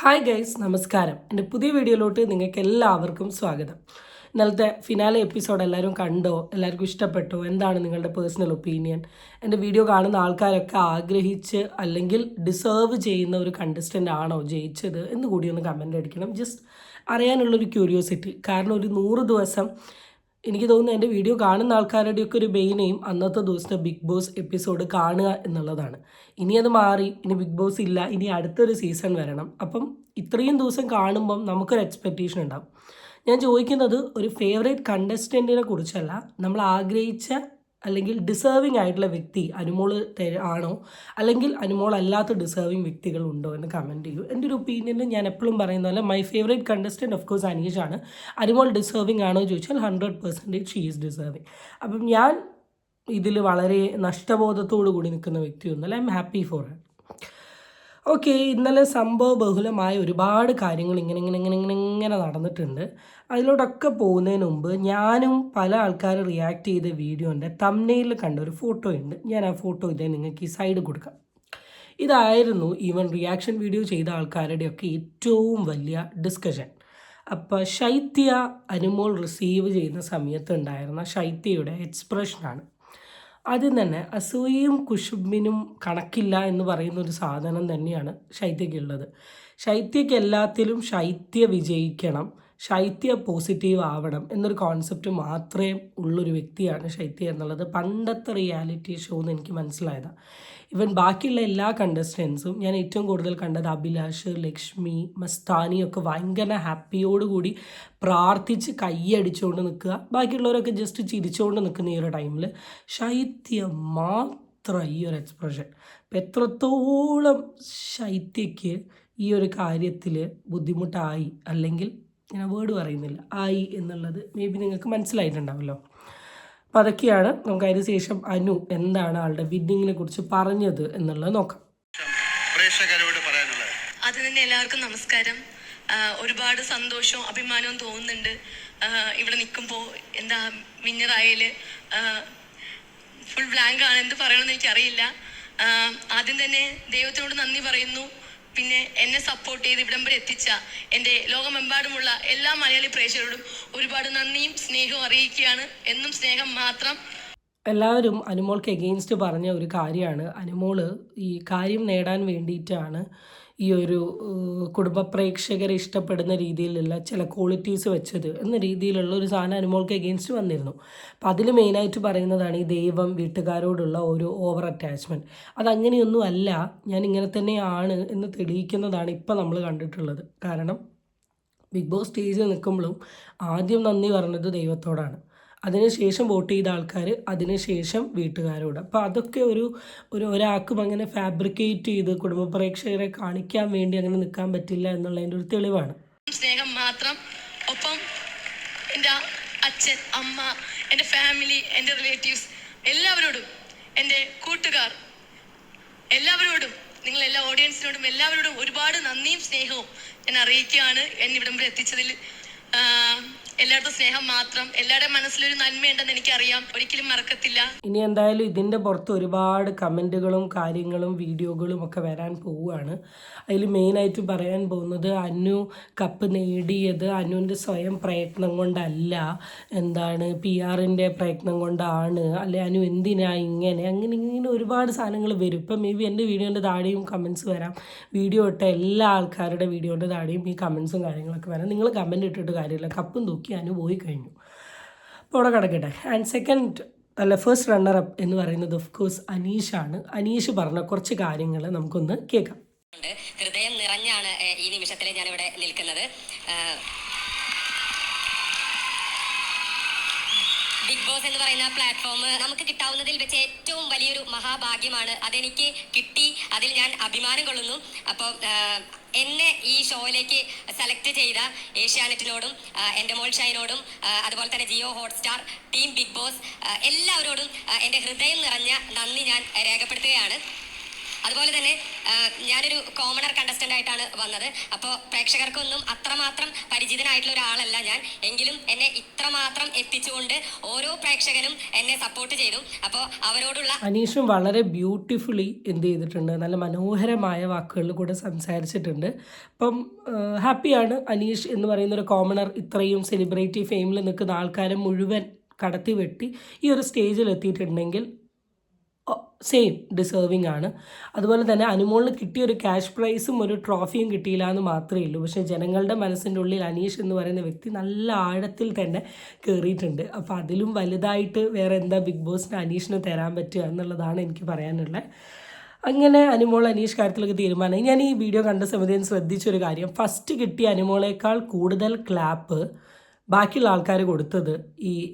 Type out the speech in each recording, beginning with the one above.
Hi guys, നമസ്കാരം. എൻ്റെ പുതിയ വീഡിയോയിലോട്ട് നിങ്ങൾക്ക് എല്ലാവർക്കും സ്വാഗതം. ഇന്നലത്തെ ഫിനാലെ എപ്പിസോഡ് എല്ലാവരും കണ്ടോ? എല്ലാവർക്കും ഇഷ്ടപ്പെട്ടോ? എന്താണ് നിങ്ങളുടെ പേഴ്സണൽ ഒപ്പീനിയൻ? എൻ്റെ വീഡിയോ കാണുന്ന ആൾക്കാരൊക്കെ ആഗ്രഹിച്ച് അല്ലെങ്കിൽ ഡിസേർവ് ചെയ്യുന്ന ഒരു കണ്ടസ്റ്റൻ്റ് ആണോ ജയിച്ചത് എന്ന് കൂടി ഒന്ന് കമൻ്റ് അടിക്കണം. ജസ്റ്റ് അറിയാനുള്ളൊരു ക്യൂരിയോസിറ്റി. കാരണം ഒരു 100 ദിവസം എനിക്ക് തോന്നുന്നു എൻ്റെ വീഡിയോ കാണുന്ന ആൾക്കാരുടെയൊക്കെ ഒരു മെയിനെയും അന്നത്തെ ദിവസത്തെ ബിഗ് ബോസ് എപ്പിസോഡ് കാണുക എന്നുള്ളതാണ്. ഇനി അത് മാറി, ഇനി ബിഗ് ബോസ് ഇല്ല, ഇനി അടുത്തൊരു സീസൺ വരണം. അപ്പം ഇത്രയും ദിവസം കാണുമ്പം നമുക്കൊരു എക്സ്പെക്റ്റേഷൻ ഉണ്ടാവും. ഞാൻ ചോദിക്കുന്നത് ഒരു ഫേവറേറ്റ് കണ്ടസ്റ്റൻറ്റിനെ കുറിച്ചല്ല, നമ്മൾ ആഗ്രഹിച്ച അല്ലെങ്കിൽ ഡിസേർവിംഗ് ആയിട്ടുള്ള വ്യക്തി അനുമോൾ ആണോ, അല്ലെങ്കിൽ അനുമോൾ അല്ലാത്ത ഡിസേർവിംഗ് വ്യക്തികളുണ്ടോ എന്ന് കമൻറ്റ് ചെയ്യൂ. എൻ്റെ ഒരു ഒപ്പീനിയനിൽ ഞാൻ എപ്പോഴും പറയുന്ന പോലെ my favourite contestant of course അനീഷാണ്. അനുമോൾ ഡിസേർവിംഗ് ആണോ ചോദിച്ചാൽ 100% ഷീ ഈസ് ഡിസേർവിംഗ്. അപ്പം ഞാൻ ഇതിൽ വളരെ നഷ്ടബോധത്തോടു കൂടി നിൽക്കുന്ന വ്യക്തിയൊന്നുമല്ല. I am happy for her. Okay, ഇന്നലെ സംഭവ ബഹുലമായ ഒരുപാട് കാര്യങ്ങൾ ഇങ്ങനെ നടന്നിട്ടുണ്ട്. അതിലോട്ടൊക്കെ പോകുന്നതിന് മുമ്പ് ഞാനും പല ആൾക്കാർ റിയാക്ട് ചെയ്ത വീഡിയോൻ്റെ തംബ്നെയിലിൽ കണ്ട ഒരു ഫോട്ടോ ഉണ്ട്. ഞാൻ ആ ഫോട്ടോ ഇതേ നിങ്ങൾക്ക് ഈ സൈഡ് കൊടുക്കാം. ഇതായിരുന്നു ഈവൻ റിയാക്ഷൻ വീഡിയോ ചെയ്ത ആൾക്കാരുടെയൊക്കെ ഏറ്റവും വലിയ ഡിസ്കഷൻ. അപ്പോൾ ശൈത്യ അനുമോൾ റിസീവ് ചെയ്യുന്ന സമയത്ത് ഉണ്ടായിരുന്ന ശൈത്യയുടെ എക്സ്പ്രഷനാണ്. ആദ്യം തന്നെ അസൂയയും കുശുമ്പിനും കണക്കില്ല എന്ന് പറയുന്ന ഒരു സാധനം തന്നെയാണ് ശൈത്യക്കുള്ളത്. ശൈത്യക്ക് എല്ലാത്തിലും ശൈത്യ വിജയിക്കണം, ശൈത്യ പോസിറ്റീവ് ആവണം എന്നൊരു കോൺസെപ്റ്റ് മാത്രമേ ഉള്ളൊരു വ്യക്തിയാണ് ശൈത്യ എന്നുള്ളത് പണ്ടത്തെ റിയാലിറ്റി ഷോന്ന് എനിക്ക് മനസ്സിലായതാണ്. ഇവൻ ബാക്കിയുള്ള എല്ലാ കണ്ടസ്റ്റൻസും ഞാൻ ഏറ്റവും കൂടുതൽ കണ്ടത് അഭിലാഷ്, ലക്ഷ്മി, മസ്താനിയൊക്കെ ഭയങ്കര ഹാപ്പിയോടുകൂടി പ്രാർത്ഥിച്ച് കൈയടിച്ചുകൊണ്ട് നിൽക്കുക. ബാക്കിയുള്ളവരൊക്കെ ജസ്റ്റ് ചിരിച്ചുകൊണ്ട് നിൽക്കുന്ന ഈ ഒരു ടൈമിൽ ശൈത്യം മാത്രം ഈ ഒരു എക്സ്പ്രഷൻ. അപ്പം എത്രത്തോളം ശൈത്യയ്ക്ക് ഈ ഒരു കാര്യത്തിൽ ബുദ്ധിമുട്ടായി, അല്ലെങ്കിൽ ഞാൻ വേർഡ് പറയുന്നില്ല, ആയി എന്നുള്ളത് മേ ബി നിങ്ങൾക്ക് മനസ്സിലായിട്ടുണ്ടാവുമല്ലോ. അപ്പം അതൊക്കെയാണ്. നമുക്ക് അതിന് ശേഷം അനു എന്താണ് ആളുടെ വിന്നിങ്ങിനെ കുറിച്ച് പറഞ്ഞത് എന്നുള്ളത് നോക്കാം. പ്രേക്ഷകരോട് പറയാനുള്ളത് അത് തന്നെ. എല്ലാവർക്കും നമസ്കാരം. ഒരുപാട് സന്തോഷവും അഭിമാനവും തോന്നുന്നുണ്ട് ഇവിടെ നിൽക്കുമ്പോൾ. എന്താ വിന്നറായാല് ഫുൾ ബ്ലാങ്ക് ആണ്, എന്ത് പറയണമെന്ന് എനിക്കറിയില്ല. ആദ്യം തന്നെ ദൈവത്തിനോട് നന്ദി പറയുന്നു. പിന്നെ എന്നെ സപ്പോർട്ട് ചെയ്ത് ഇവിടം വരെ എത്തിച്ച എൻ്റെ ലോകമെമ്പാടുമുള്ള എല്ലാ മലയാളി പ്രേക്ഷകരോടും ഒരുപാട് നന്ദിയും സ്നേഹവും അറിയിക്കുകയാണ്. എന്നും സ്നേഹം മാത്രം. എല്ലാവരും അനുമോൾക്ക് എഗെയിൻസ്റ്റ് പറഞ്ഞ ഒരു കാര്യമാണ്, അനുമോള് ഈ കാര്യം നേടാൻ വേണ്ടിയിട്ടാണ് ഈ ഒരു കുടുംബ പ്രേക്ഷകരെ ഇഷ്ടപ്പെടുന്ന രീതിയിലുള്ള ചില ക്വാളിറ്റീസ് വെച്ചത് എന്ന രീതിയിലുള്ള ഒരു സാധനം അനുമോൾക്ക് എഗെയിൻസ്റ്റ് വന്നിരുന്നു. അപ്പം അതിൽ മെയിനായിട്ട് പറയുന്നതാണ് ഈ ദൈവം വീട്ടുകാരോടുള്ള ഒരു ഓവർ അറ്റാച്ച്മെൻറ്റ്. അതങ്ങനെയൊന്നും അല്ല, ഞാൻ ഇങ്ങനെ തന്നെയാണ് എന്ന് തെളിയിക്കുന്നതാണ് ഇപ്പം നമ്മൾ കണ്ടിട്ടുള്ളത്. കാരണം ബിഗ് ബോസ് സ്റ്റേജിൽ നിൽക്കുമ്പോഴും ആദ്യം നന്ദി പറഞ്ഞത് ദൈവത്തോടാണ്, അതിനുശേഷം വോട്ട് ചെയ്ത ആൾക്കാർ, അതിനുശേഷം വീട്ടുകാരോട്. അപ്പോൾ അതൊക്കെ ഒരാൾക്കും അങ്ങനെ ഫാബ്രിക്കേറ്റ് ചെയ്ത് കുടുംബ പ്രേക്ഷകരെ കാണിക്കാൻ വേണ്ടി അങ്ങനെ നിൽക്കാൻ പറ്റില്ല എന്നുള്ളതിൻ്റെ ഒരു തെളിവാണ്. സ്നേഹം മാത്രം. ഒപ്പം എൻ്റെ അച്ഛൻ, അമ്മ, എൻ്റെ ഫാമിലി, എൻ്റെ റിലേറ്റീവ്സ് എല്ലാവരോടും, എൻ്റെ കൂട്ടുകാർ എല്ലാവരോടും, നിങ്ങളെല്ലാ ഓഡിയൻസിനോടും എല്ലാവരോടും ഒരുപാട് നന്ദിയും സ്നേഹവും ഞാൻ അറിയിക്കുകയാണ്. എന്നെ ഇവിടം വരെ എത്തിച്ചതിൽ എല്ലായിടത്തും സ്നേഹം മാത്രം. എല്ലാവരുടെ മനസ്സിലൊരു നന്മയുണ്ടെന്ന് എനിക്കറിയാം, ഒരിക്കലും മറക്കത്തില്ല. ഇനി എന്തായാലും ഇതിൻ്റെ പുറത്ത് ഒരുപാട് കമൻറ്റുകളും കാര്യങ്ങളും വീഡിയോകളും ഒക്കെ വരാൻ പോവുകയാണ്. അതിൽ മെയിനായിട്ട് പറയാൻ പോകുന്നത് അനു കപ്പ് നേടിയത് അനുവിൻ്റെ സ്വയം പ്രയത്നം കൊണ്ടല്ല, എന്താണ് PR-ൻ്റെ പ്രയത്നം കൊണ്ടാണ്, അല്ലെ അനു എന്തിനാ ഇങ്ങനെ ഇങ്ങനെ ഒരുപാട് സാധനങ്ങൾ വരും. ഇപ്പം മേ ബി എൻ്റെ വീഡിയോൻ്റെ താഴെയും കമൻസ് വരാം, വീഡിയോ ഇട്ട എല്ലാ ആൾക്കാരുടെ വീഡിയോൻ്റെ താഴെയും ഈ കമൻസും കാര്യങ്ങളൊക്കെ വരാം. നിങ്ങൾ കമൻറ്റ് ഇട്ടിട്ട് കാര്യമില്ല, കപ്പും തൂക്കി അനു പോയി കഴിഞ്ഞു. അപ്പോൾ അവിടെ കിടക്കട്ടെ. ആൻഡ് ഫസ്റ്റ് റണ്ണർ അപ്പ് എന്ന് പറയുന്നത് ഓഫ് കോഴ്സ് അനീഷാണ്. അനീഷ് പറഞ്ഞ കുറച്ച് കാര്യങ്ങൾ നമുക്കൊന്ന് കേൾക്കാം. ഹൃദയം നിറഞ്ഞാണ് ഈ നിമിഷത്തിൽ ഞാനിവിടെ നിൽക്കുന്നത്. ബിഗ് ബോസ് എന്ന് പറയുന്ന പ്ലാറ്റ്ഫോം നമുക്ക് കിട്ടാവുന്നതിൽ വെച്ച് ഏറ്റവും വലിയൊരു മഹാഭാഗ്യമാണ്. അതെനിക്ക് കിട്ടി, അതിൽ ഞാൻ അഭിമാനം കൊള്ളുന്നു. അപ്പോൾ എന്നെ ഈ ഷോയിലേക്ക് സെലക്ട് ചെയ്ത ഏഷ്യാനെറ്റിനോടും എൻ്റെ മോൾ ഷൈനോടും അതുപോലെ തന്നെ Jio Hotstar, team Bigg Boss എല്ലാവരോടും എൻ്റെ ഹൃദയം നിറഞ്ഞ നന്ദി ഞാൻ രേഖപ്പെടുത്തുകയാണ്. അതുപോലെ തന്നെ ഞാനൊരു കോമണർ കണ്ടസ്റ്റന്റ് ആയിട്ടാണ് വന്നത്. അപ്പോൾ പ്രേക്ഷകർക്കൊന്നും അത്രമാത്രം പരിചിതനായിട്ടുള്ള ഒരാളല്ല ഞാൻ. എങ്കിലും എന്നെ ഇത്രമാത്രം എത്തിച്ചുകൊണ്ട് ഓരോ പ്രേക്ഷകനും എന്നെ സപ്പോർട്ട് ചെയ്തു. അപ്പോൾ അവരോടുള്ള അനീഷും വളരെ ബ്യൂട്ടിഫുള്ളി എന്ത് ചെയ്തിട്ടുണ്ട്, നല്ല മനോഹരമായ വാക്കുകളിൽ കൂടെ സംസാരിച്ചിട്ടുണ്ട്. അപ്പം ഹാപ്പിയാണ് അനീഷ് എന്ന് പറയുന്ന ഒരു കോമണർ ഇത്രയും സെലിബ്രിറ്റി ഫെയിമിൽ നിൽക്കുന്ന ആൾക്കാരെ മുഴുവൻ കടത്തി വെട്ടി ഈ ഒരു സ്റ്റേജിൽ എത്തിയിട്ടുണ്ടെങ്കിൽ സെയിം ഡിസേർവിങ് ആണ്. അതുപോലെ തന്നെ അനുമോളിന് കിട്ടിയൊരു ക്യാഷ് പ്രൈസും ഒരു ട്രോഫിയും കിട്ടിയില്ല എന്ന് മാത്രമേ ഉള്ളൂ. പക്ഷേ ജനങ്ങളുടെ മനസ്സിൻ്റെ ഉള്ളിൽ അനീഷ് എന്ന് പറയുന്ന വ്യക്തി നല്ല ആഴത്തിൽ തന്നെ കയറിയിട്ടുണ്ട്. അപ്പോൾ അതിലും വലുതായിട്ട് വേറെ എന്താ ബിഗ് ബോസിന് അനീഷിന് തരാൻ പറ്റുക എന്നുള്ളതാണ് എനിക്ക് പറയാനുള്ളത്. അങ്ങനെ അനുമോൾ അനീഷ് കാര്യത്തിലൊക്കെ തീരുമാനമായി. ഞാൻ ഈ വീഡിയോ കണ്ട സമയത്ത് ഞാൻ ശ്രദ്ധിച്ചൊരു കാര്യം, ഫസ്റ്റ് കിട്ടിയ അനുമോളേക്കാൾ കൂടുതൽ ക്ലാപ്പ് ബാക്കിയുള്ള ആൾക്കാർ കൊടുത്തത്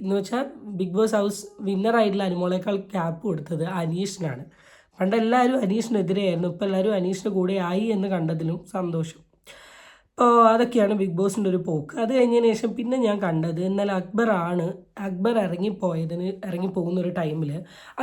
എന്ന് വെച്ചാൽ ബിഗ് ബോസ് ഹൗസ് വിന്നറായിട്ടുള്ള അനുമോളേക്കാൾ ക്യാപ്പ് കൊടുത്തത് അനീഷിനാണ്. പണ്ട് എല്ലാവരും അനീഷിനെതിരെയായിരുന്നു, ഇപ്പോൾ എല്ലാവരും അനീഷിന് കൂടെ ആയി എന്ന് കണ്ടതിലും സന്തോഷം. അപ്പോൾ അതൊക്കെയാണ് ബിഗ് ബോസിൻ്റെ ഒരു പോക്ക്. അത് കഴിഞ്ഞതിന് ശേഷം പിന്നെ ഞാൻ കണ്ടത് ഇന്നലെ അക്ബർ ഇറങ്ങിപ്പോകുന്നൊരു ടൈമിൽ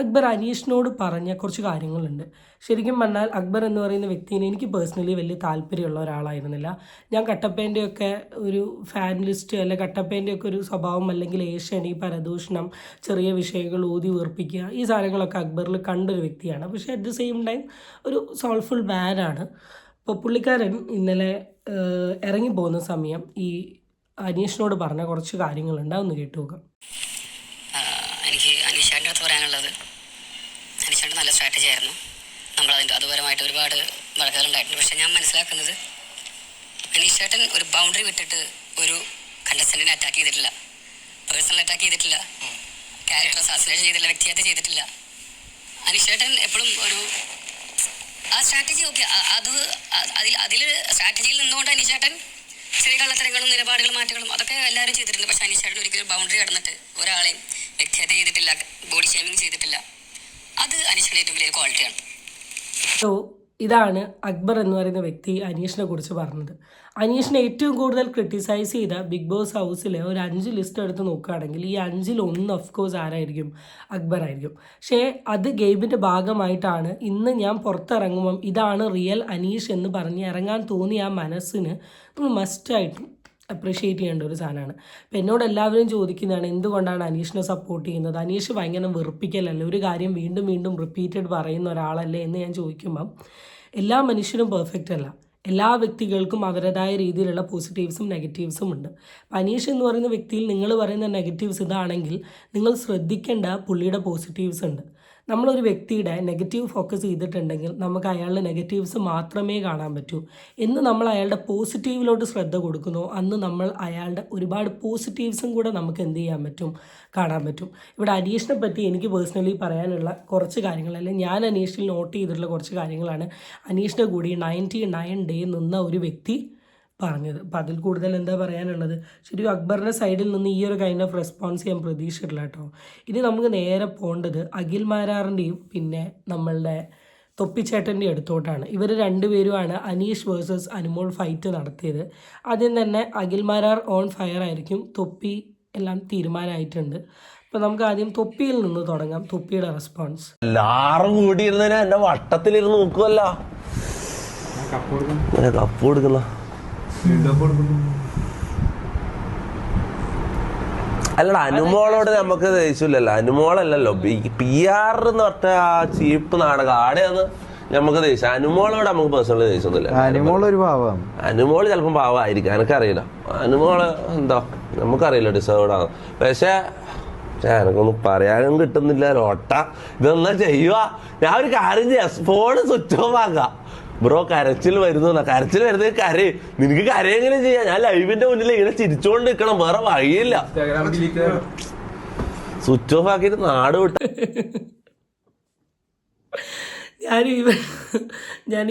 അക്ബർ അനീഷിനോട് പറഞ്ഞ കുറച്ച് കാര്യങ്ങളുണ്ട്. ശരിക്കും പറഞ്ഞാൽ അക്ബർ എന്ന് പറയുന്ന വ്യക്തിനെ എനിക്ക് പേഴ്സണലി വലിയ താല്പര്യമുള്ള ഒരാളായിരുന്നില്ല. ഞാൻ കട്ടപ്പേൻ്റെയൊക്കെ ഒരു ഫാൻ ലിസ്റ്റ് അല്ലെ കട്ടപ്പേൻ്റെയൊക്കെ ഒരു സ്വഭാവം, അല്ലെങ്കിൽ ഏഷ്യണി, പരദൂഷണം, ചെറിയ വിഷയങ്ങൾ ഊതി വീർപ്പിക്കുക, ഈ സാധനങ്ങളൊക്കെ അക്ബറിൽ കണ്ടൊരു വ്യക്തിയാണ്. പക്ഷേ അറ്റ് ദ സെയിം ടൈം ഒരു സോൾഫുൾ മാനാണ്. അപ്പോൾ പുള്ളിക്കാരൻ ഇന്നലെ ഇറങ്ങിപ്പോകുന്ന സമയം ഈ അനീഷിനോട് പറഞ്ഞ കുറച്ച് കാര്യങ്ങളുണ്ട്, അതൊന്ന് കേട്ടു നോക്കാം. എനിക്ക് അനീഷേട്ടൻ്റെ അടുത്ത് പറയാനുള്ളത്, അനീഷേട്ടൻ നല്ല സ്ട്രാറ്റജി ആയിരുന്നു. അതുപരമായിട്ട് ഒരുപാട് വഴക്കുകളുണ്ടായിട്ടുണ്ട്. പക്ഷെ ഞാൻ മനസ്സിലാക്കുന്നത് അനീഷേട്ടൻ ഒരു ബൗണ്ടറി വിട്ടിട്ട് ഒരു കണ്ടസ്റ്റന്റിനെ അറ്റാക്ക് ചെയ്തിട്ടില്ല, പേഴ്സണൽ അറ്റാക്ക് ചെയ്തിട്ടില്ല, ക്യാരക്ടർ അസാസിനേഷൻ ചെയ്തിട്ടില്ല, വ്യക്തിഹത്യ ചെയ്തിട്ടില്ല. അനീഷേട്ടൻ എപ്പോഴും ഒരു ആ സ്ട്രാറ്റജി ഓക്കെ, അതിൽ സ്ട്രാറ്റജിയിൽ നിന്നുകൊണ്ട് അനീഷേട്ടൻ ചെറിയ കള്ളത്തരങ്ങളും നിലപാടുകളും മാറ്റങ്ങളും അതൊക്കെ എല്ലാവരും ചെയ്തിട്ടുണ്ട്. പക്ഷെ അനീഷേട്ടൻ ഒരിക്കലും ബൗണ്ടറി കടന്നിട്ട് ഒരാളെയും വ്യക്തിഹത്യ ചെയ്തിട്ടില്ല, ബോഡി ഷേമിങ് ചെയ്തിട്ടില്ല. അത് അനീഷേട്ടൻ്റെ ഏറ്റവും വലിയ ക്വാളിറ്റിയാണ്. സോ ഇതാണ് അക്ബർ എന്ന് പറയുന്ന വ്യക്തി അനീഷിനെ കുറിച്ച് പറഞ്ഞത്. അനീഷിനെ ഏറ്റവും കൂടുതൽ ക്രിട്ടിസൈസ് ചെയ്ത ബിഗ് ബോസ് ഹൗസിലെ ഒരു 5 ലിസ്റ്റ് എടുത്ത് നോക്കുകയാണെങ്കിൽ ഈ 5-ൽ 1 ഓഫ് കോഴ്സ് ആരായിരിക്കും? അക്ബർ ആയിരിക്കും. പക്ഷേ അത് ഗെയിമിൻ്റെ ഭാഗമായിട്ടാണ്. ഇന്ന് ഞാൻ പുറത്തിറങ്ങുമ്പം ഇതാണ് റിയൽ അനീഷ് എന്ന് പറഞ്ഞ് ഇറങ്ങാൻ തോന്നിയ ആ മനസ്സിന് നമ്മൾ മസ്റ്റായിട്ടും അപ്രിഷ്യേറ്റ് ചെയ്യേണ്ട ഒരു സാധനമാണ്. അപ്പോൾ എന്നോട് എല്ലാവരും ചോദിക്കുന്നതാണ് എന്തുകൊണ്ടാണ് അനീഷിനെ സപ്പോർട്ട് ചെയ്യുന്നത്, അനീഷ് ഭയങ്കര വെറുപ്പിക്കലല്ലേ, ഒരു കാര്യം വീണ്ടും വീണ്ടും റിപ്പീറ്റഡ് പറയുന്ന ഒരാളല്ലേ എന്ന് ഞാൻ ചോദിക്കുമ്പം എല്ലാ മനുഷ്യരും പെർഫെക്റ്റ് അല്ല. എല്ലാ വ്യക്തികൾക്കും അവരുടേതായ രീതിയിലുള്ള പോസിറ്റീവ്സും നെഗറ്റീവ്സും ഉണ്ട്. അപ്പോൾ അനീഷ് എന്ന് പറയുന്ന വ്യക്തിയിൽ നിങ്ങൾ പറയുന്ന നെഗറ്റീവ്സ് ഇതാണെങ്കിൽ നിങ്ങൾ ശ്രദ്ധിക്കേണ്ട പുള്ളിയുടെ പോസിറ്റീവ്സ് ഉണ്ട്. നമ്മളൊരു വ്യക്തിയുടെ നെഗറ്റീവ് ഫോക്കസ് ചെയ്തിട്ടുണ്ടെങ്കിൽ നമുക്ക് അയാളുടെ നെഗറ്റീവ്സ് മാത്രമേ കാണാൻ പറ്റൂ. എന്ന് നമ്മൾ അയാളുടെ പോസിറ്റീവിലോട്ട് ശ്രദ്ധ കൊടുക്കുന്നോ അന്ന് നമ്മൾ അയാളുടെ ഒരുപാട് പോസിറ്റീവ്സും കൂടെ നമുക്ക് എന്ത് ചെയ്യാൻ പറ്റും, കാണാൻ പറ്റും. ഇവിടെ അനീഷിനെ പറ്റി എനിക്ക് പേഴ്സണലി പറയാനുള്ള കുറച്ച് കാര്യങ്ങൾ, അല്ലെങ്കിൽ ഞാൻ അനീഷിൽ നോട്ട് ചെയ്തിട്ടുള്ള കുറച്ച് കാര്യങ്ങളാണ് അനീഷിൻ്റെ കൂടി 99 ഡേ നിന്ന ഒരു വ്യക്തി പറഞ്ഞത്. അപ്പോൾ അതിൽ കൂടുതൽ എന്താ പറയാനുള്ളത്? ശരിക്കും അക്ബറിൻ്റെ സൈഡിൽ നിന്ന് ഈ ഒരു കൈൻഡ് ഓഫ് റെസ്പോൺസ് ഞാൻ പ്രതീക്ഷിച്ചിട്ടില്ല കേട്ടോ. ഇനി നമുക്ക് നേരെ പോകേണ്ടത് അഖിൽ മാരാറിൻ്റെയും പിന്നെ നമ്മളുടെ തൊപ്പിച്ചേട്ടൻ്റെ അടുത്തോട്ടാണ്. ഇവർ രണ്ടുപേരുമാണ് അനീഷ് വേഴ്സസ് അനുമോൾ ഫൈറ്റ് നടത്തിയത്. ആദ്യം തന്നെ അഖിൽ മാരാർ ഓൺ ഫയർ ആയിരിക്കും, തൊപ്പി എല്ലാം തീരുമാനമായിട്ടുണ്ട്. അപ്പോൾ നമുക്ക് ആദ്യം തൊപ്പിയിൽ നിന്ന് തുടങ്ങാം. തൊപ്പിയുടെ റെസ്പോൺസ്. എല്ലാരും കൂടിയിരുന്നതിന് എന്റെ വട്ടത്തിലിരുന്ന് നോക്കുമല്ല, കപ്പ് കൊടുക്കുന്ന അല്ലടാ. അനുമോളോട് നമുക്ക് ദേഷ്യമില്ലല്ലോ, അനുമോളല്ലല്ലോ PR എന്ന് പറഞ്ഞ ആ ചീപ്പ് നാടകം ആടെയാണ് നമുക്ക് ദേഷ്യം. അനുമോളോട് നമുക്ക് പേഴ്സണലി ദേഷ്യമൊന്നുമില്ല. അനുമോള് ചിലപ്പം പാവമായിരിക്കും, എനിക്കറിയില്ല. അനുമോള് എന്താ നമുക്കറിയില്ല, ഡിസേർവ്ഡ് ആണ്. പക്ഷെ എനക്കൊന്നും പറയാനും കിട്ടുന്നില്ല. ലോട്ട ഇതൊന്നാ ചെയ്യുക. ഞാൻ ഒരു കാര്യം ചെയ്യാം, ഫോണ് സ്വിച്ച് ഓഫ് ആക്കാം. ബ്രോ കരച്ചിൽ വരുന്ന കരയും. നിനക്ക് കരയെങ്കിലും ചെയ്യാം. ഞാൻ ലൈവിന്റെ മുന്നിൽ ഇങ്ങനെ ചിരിച്ചോണ്ട് നിൽക്കണം, വേറെ വഴിയില്ല. സ്വിച്ച് ഓഫ് ആക്കിയിട്ട് നാട് വിട്ടു. ഞാൻ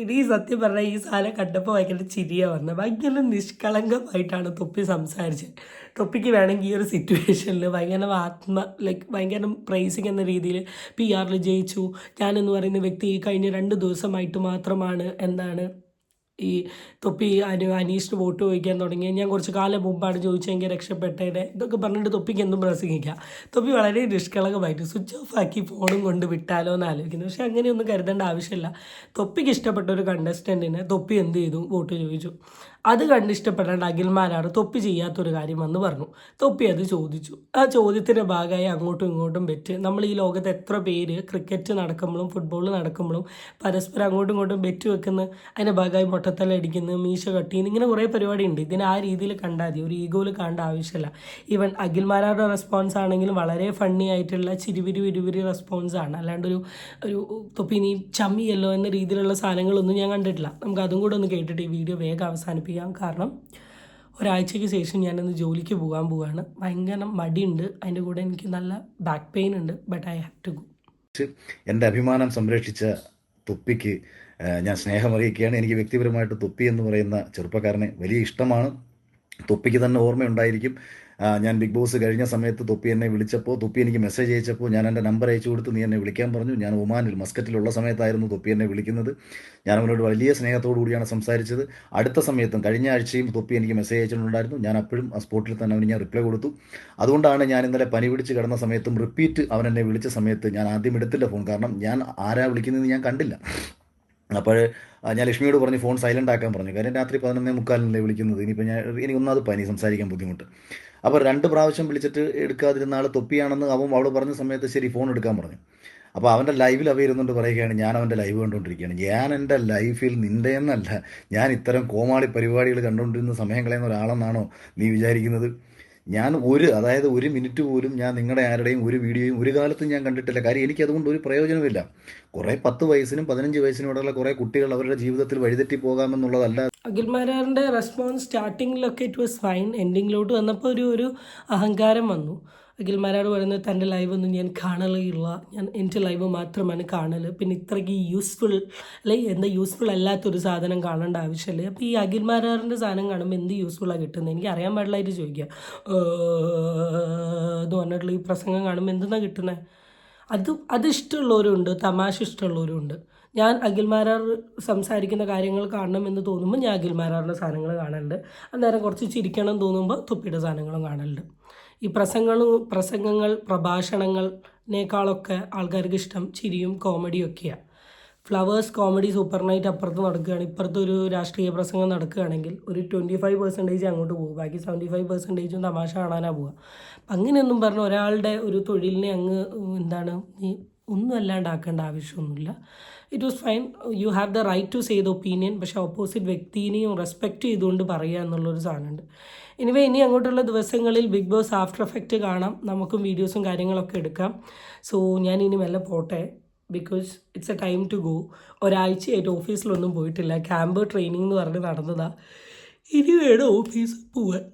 ഇനി സത്യം പറഞ്ഞാൽ ഈ സാധനം കണ്ടപ്പോൾ ഭയങ്കര ചിരിയാണ് വന്നത്. ഭയങ്കര നിഷ്കളങ്കമായിട്ടാണ് തൊപ്പി സംസാരിച്ചത്. തൊപ്പിക്ക് വേണമെങ്കിൽ ഈ ഒരു സിറ്റുവേഷനിൽ ഭയങ്കര പ്രൈസിങ് എന്ന രീതിയിൽ PR ജയിച്ചു, ഞാനെന്ന് പറയുന്ന വ്യക്തി കഴിഞ്ഞ 2 ദിവസമായിട്ട് മാത്രമാണ് എന്താണ് ഈ തൊപ്പി അനീഷിന് വോട്ട് ചോദിക്കാൻ തുടങ്ങി, ഞാൻ കുറച്ച് കാലം മുമ്പാണ് ചോദിച്ചെങ്കിൽ രക്ഷപ്പെട്ടേനെ, ഇതൊക്കെ പറഞ്ഞിട്ട് തൊപ്പിക്ക് എന്തും പ്രസംഗിക്കാം. തൊപ്പി വളരെ നിഷ്കളങ്കമായിട്ട് സ്വിച്ച് ഓഫ് ആക്കി ഫോണും കൊണ്ട് വിട്ടാലോ എന്ന് ആലോചിക്കുന്നു. പക്ഷെ അങ്ങനെയൊന്നും കരുതേണ്ട ആവശ്യമില്ല. തൊപ്പിക്ക് ഇഷ്ടപ്പെട്ട ഒരു കണ്ടസ്റ്റൻറ്റിനെ തൊപ്പി എന്ത് ചെയ്തു, വോട്ട് ചോദിച്ചു. അത് കണ്ടിഷ്ടപ്പെടേണ്ട അഖിൽമാരാണ് തൊപ്പി ചെയ്യാത്തൊരു കാര്യം വന്ന് പറഞ്ഞു. തൊപ്പി അത് ചോദിച്ചു. ആ ചോദ്യത്തിൻ്റെ ഭാഗമായി അങ്ങോട്ടും ഇങ്ങോട്ടും ബെറ്റ്. നമ്മൾ ഈ ലോകത്ത് എത്ര പേര് ക്രിക്കറ്റ് നടക്കുമ്പോഴും ഫുട്ബോൾ നടക്കുമ്പോഴും പരസ്പരം അങ്ങോട്ടും ഇങ്ങോട്ടും ബെറ്റ് വെക്കുന്ന, അതിൻ്റെ ഭാഗമായി മുട്ടത്തല അടിക്കുന്നു, മീശ കട്ടിന്ന്, ഇങ്ങനെ കുറേ പരിപാടി ഉണ്ട്. ഇതിനെ ആ രീതിയിൽ കണ്ടാൽ മതി, ഒരു ഈഗോയിൽ കാണേണ്ട ആവശ്യമില്ല. ഈവൻ അഖിൽമാരാരുടെ റെസ്പോൺസ് ആണെങ്കിലും വളരെ ഫണ്ണി ആയിട്ടുള്ള ചിരിവിരി റെസ്പോൺസാണ്. അല്ലാണ്ട് ഒരു തൊപ്പി നീ ചമ്മിയല്ലോ എന്ന രീതിയിലുള്ള സാധനങ്ങളൊന്നും ഞാൻ കണ്ടിട്ടില്ല. നമുക്ക് അതും കൂടെ ഒന്ന് കേട്ടിട്ട് ഈ വീഡിയോ വേഗം അവസാനിപ്പിക്കാം. കാരണം ഒരാഴ്ചയ്ക്ക് ശേഷം ഞാനൊന്ന് ജോലിക്ക് പോവുകയാണ്. ഭയങ്കര മടിയുണ്ട്, അതിൻ്റെ കൂടെ എനിക്ക് നല്ല ബാക്ക് പെയിൻ ഉണ്ട്. But I have to go. എൻ്റെ അഭിമാനം സംരക്ഷിച്ച തൊപ്പിക്ക് ഞാൻ സ്നേഹമറിയിക്കുകയാണ്. എനിക്ക് വ്യക്തിപരമായിട്ട് തൊപ്പി എന്ന് പറയുന്ന ചെറുപ്പക്കാരനെ വലിയ ഇഷ്ടമാണ്. തൊപ്പിക്ക് തന്നെ ഓർമ്മയുണ്ടായിരിക്കും. ഞാൻ ബിഗ് ബോസ് കഴിഞ്ഞ സമയത്ത് തൊപ്പി എന്നെ വിളിച്ചപ്പോൾ, തൊപ്പി എനിക്ക് മെസ്സേജ് അയച്ചപ്പോൾ ഞാൻ എൻ്റെ നമ്പർ അയച്ചു കൊടുത്ത് നീ എന്നെ വിളിക്കാൻ പറഞ്ഞു. ഞാൻ ഒമാനിൽ മസ്കറ്റിലുള്ള സമയത്തായിരുന്നു തൊപ്പി എന്നെ വിളിക്കുന്നത്. ഞാൻ അവനോട് വലിയ സ്നേഹത്തോടു കൂടിയാണ് സംസാരിച്ചത്. അടുത്ത സമയത്തും കഴിഞ്ഞ ആഴ്ചയും തൊപ്പി എനിക്ക് മെസ്സേജ് അയച്ചിട്ടുണ്ടായിരുന്നു. ഞാൻ അപ്പോഴും ആ സ്പോട്ടിൽ തന്നെ അവന് ഞാൻ റിപ്ലൈ കൊടുത്തു. അതുകൊണ്ടാണ് ഞാൻ ഇന്നലെ പനി പിടിച്ച് കിടന്ന സമയത്തും റിപ്പീറ്റ് അവൻ എന്നെ വിളിച്ച സമയത്ത് ഞാൻ ആദ്യം എടുത്തില്ല ഫോൺ. കാരണം ഞാൻ ആരാ വിളിക്കുന്നതെന്ന് ഞാൻ കണ്ടില്ല. അപ്പോൾ ഞാൻ ലക്ഷ്മിയോട് പറഞ്ഞ് ഫോൺ സൈലൻ്റ് ആക്കാൻ പറഞ്ഞു. കാര്യം രാത്രി 11:45 വിളിക്കുന്നത്. ഇനിയിപ്പോൾ എനിക്കൊന്നാമത് പനി, സംസാരിക്കാൻ ബുദ്ധിമുട്ട്. അപ്പോൾ 2 പ്രാവശ്യം വിളിച്ചിട്ട് എടുക്കാതിരുന്ന ആൾ തൊപ്പിയാണെന്ന് അവൾ പറഞ്ഞ സമയത്ത് ശരി ഫോൺ എടുക്കാൻ പറഞ്ഞു. അപ്പോൾ അവൻ്റെ ലൈവിൽ അവ ഇരുന്നുകൊണ്ട് പറയുകയാണ്, ഞാൻ അവൻ്റെ ലൈവ് കണ്ടുകൊണ്ടിരിക്കുകയാണ്. ഞാൻ എൻ്റെ ലൈഫിൽ നിൻ്റെ എന്നല്ല, ഞാൻ ഇത്തരം കോമാളി പരിപാടികൾ കണ്ടുകൊണ്ടിരുന്ന സമയം കളയുന്ന ഒരാളെന്നാണോ നീ വിചാരിക്കുന്നത്? ഞാൻ അതായത് 1 മിനിറ്റ് പോലും ഞാൻ നിങ്ങളുടെ ആരുടെയും ഒരു വീഡിയോയും ഒരു കാലത്തും ഞാൻ കണ്ടിട്ടില്ല. കാര്യം എനിക്ക് അതുകൊണ്ട് ഒരു പ്രയോജനമില്ല. കുറേ 10 വയസ്സിനും 15 വയസ്സിനും ഇടയിലുള്ള കുറേ കുട്ടികൾ അവരുടെ ജീവിതത്തിൽ വഴിതെറ്റി പോകാമെന്നുള്ളതല്ല. അഖിൽമാരാറിൻ്റെ റെസ്പോൺസ് സ്റ്റാർട്ടിങ്ങിലൊക്കെ ഇറ്റ് വാസ് ഫൈൻ. എൻഡിങ്ങിലോട്ട് വന്നപ്പോൾ ഒരു അഹങ്കാരം വന്നു. അഖിൽമാരാട് പറയുന്നത് തൻ്റെ ലൈവൊന്നും ഞാൻ കാണലില്ല, ഞാൻ എൻ്റെ ലൈവ് മാത്രമാണ് കാണൽ, പിന്നെ ഇത്രയ്ക്ക് യൂസ്ഫുൾ അല്ലെങ്കിൽ എന്താ യൂസ്ഫുൾ അല്ലാത്തൊരു സാധനം കാണേണ്ട ആവശ്യമില്ല. അപ്പോൾ ഈ അഖിൽമാരാറിൻ്റെ സാധനം കാണുമ്പോൾ എന്ത് യൂസ്ഫുള്ളാണ് കിട്ടുന്നത് എനിക്ക് അറിയാൻ പാടില്ലായിട്ട് ചോദിക്കുക. എന്ന് പറഞ്ഞിട്ടുള്ള ഈ പ്രസംഗം കാണുമ്പോൾ എന്തെന്നാണ് കിട്ടുന്നത്? അത് ഇഷ്ടമുള്ളവരുണ്ട്, തമാശ ഇഷ്ടമുള്ളവരുണ്ട്. ഞാൻ അഖിൽമാരാർ സംസാരിക്കുന്ന കാര്യങ്ങൾ കാണണമെന്ന് തോന്നുമ്പോൾ ഞാൻ അഖിൽമാരാറിൻ്റെ സാധനങ്ങൾ കാണലുണ്ട്. അന്നേരം കുറച്ച് ചിരിക്കണം തോന്നുമ്പോൾ തൊപ്പിയുടെ സാധനങ്ങളും കാണലുണ്ട്. ഈ പ്രസംഗങ്ങൾ പ്രഭാഷണങ്ങളിനേക്കാളൊക്കെ ആൾക്കാർക്ക് ഇഷ്ടം ചിരിയും കോമഡിയും ഒക്കെയാണ്. ഫ്ലവേഴ്സ് കോമഡി സൂപ്പർ നൈറ്റ് അപ്പുറത്ത് നടക്കുകയാണ്, ഇപ്പുറത്തൊരു രാഷ്ട്രീയ പ്രസംഗം നടക്കുകയാണെങ്കിൽ ഒരു 25% അങ്ങോട്ട് പോകും, ബാക്കി 75% തമാശ കാണാനാണ് പോവുക. അങ്ങനെയൊന്നും പറഞ്ഞ് ഒരാളുടെ ഒരു തൊഴിലിനെ അങ്ങ് നീ ഒന്നും അല്ലാണ്ടാക്കേണ്ട ആവശ്യമൊന്നുമില്ല. It was fine, you have the right to say the opinion. പക്ഷേ ഓപ്പോസിറ്റ് വ്യക്തിനെയും റെസ്പെക്റ്റ് ചെയ്തുകൊണ്ട് പറയുക എന്നുള്ളൊരു സാധനമുണ്ട്. എനിവേ ഇനി അങ്ങോട്ടുള്ള ദിവസങ്ങളിൽ ബിഗ് ബോസ് ആഫ്റ്റർ എഫക്റ്റ് കാണാം, നമുക്കും വീഡിയോസും കാര്യങ്ങളൊക്കെ എടുക്കാം. സോ ഞാൻ ഇനി മെല്ലെ പോട്ടെ, because it's a time to go. ഒരാഴ്ചയായിട്ട് ഓഫീസിലൊന്നും പോയിട്ടില്ല, ക്യാമ്പ് ട്രെയിനിങ് എന്ന് പറഞ്ഞ് നടന്നതാണ്. ഇനി വേണം ഓഫീസിൽ പോവാൻ.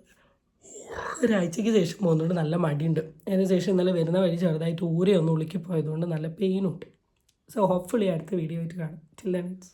ഒരാഴ്ചയ്ക്ക് ശേഷം പോകുന്നതുകൊണ്ട് നല്ല മടിയുണ്ട്. അതിന് ശേഷം ഇന്നലെ വരുന്ന വഴി ചെറുതായിട്ട് ഊരെ ഒന്ന് ഉളുക്കി പോയതുകൊണ്ട് നല്ല പെയിനുണ്ട്. സോ ഹോപ്പ്ഫുള്ളി അടുത്ത വീഡിയോ ആയിട്ട് കാണാം. Till then it's